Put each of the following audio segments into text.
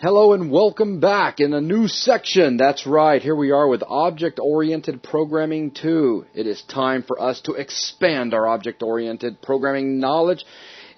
Hello and welcome back in a new section. That's right, here we are with Object-Oriented Programming 2. It is time for us to expand our object-oriented programming knowledge.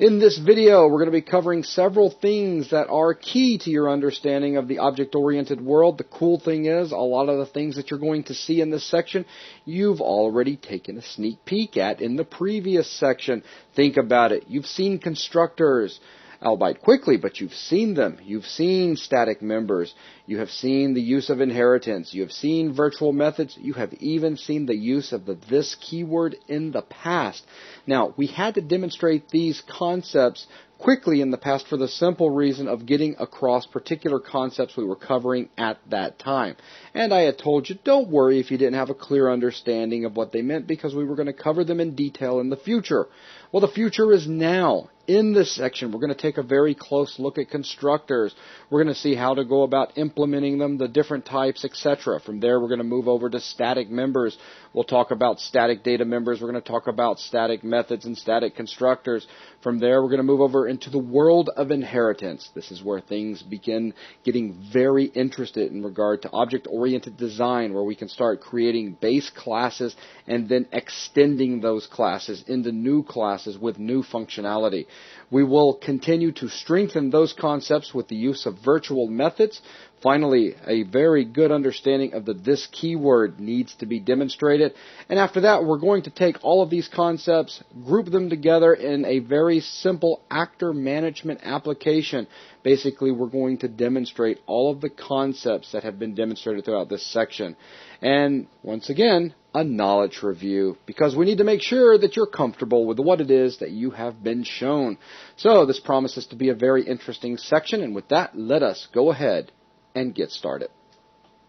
In this video, we're going to be covering several things that are key to your understanding of the object-oriented world. The cool thing is, a lot of the things that you're going to see in this section, you've already taken a sneak peek at in the previous section. Think about it. You've seen constructors, albeit quickly, but you've seen them. You've seen static members. You have seen the use of inheritance. You have seen virtual methods. You have even seen the use of the this keyword in the past. Now, we had to demonstrate these concepts quickly in the past for the simple reason of getting across particular concepts we were covering at that time. And I had told you, don't worry if you didn't have a clear understanding of what they meant, because we were going to cover them in detail in the future. Well, the future is now. In this section, we're going to take a very close look at constructors. We're going to see how to go about implementing them, the different types, etc. From there, we're going to move over to static members. We'll talk about static data members. We're going to talk about static methods and static constructors. From there, we're going to move over into the world of inheritance. This is where things begin getting very interested in regard to object-oriented design, where we can start creating base classes and then extending those classes into new classes with new functionality. We will continue to strengthen those concepts with the use of virtual methods. Finally, a very good understanding of the this keyword needs to be demonstrated. And after that, we're going to take all of these concepts, group them together in a very simple actor management application. Basically, we're going to demonstrate all of the concepts that have been demonstrated throughout this section. And once again, a knowledge review, because we need to make sure that you're comfortable with what it is that you have been shown. So this promises to be a very interesting section, and with that, let us go ahead and get started.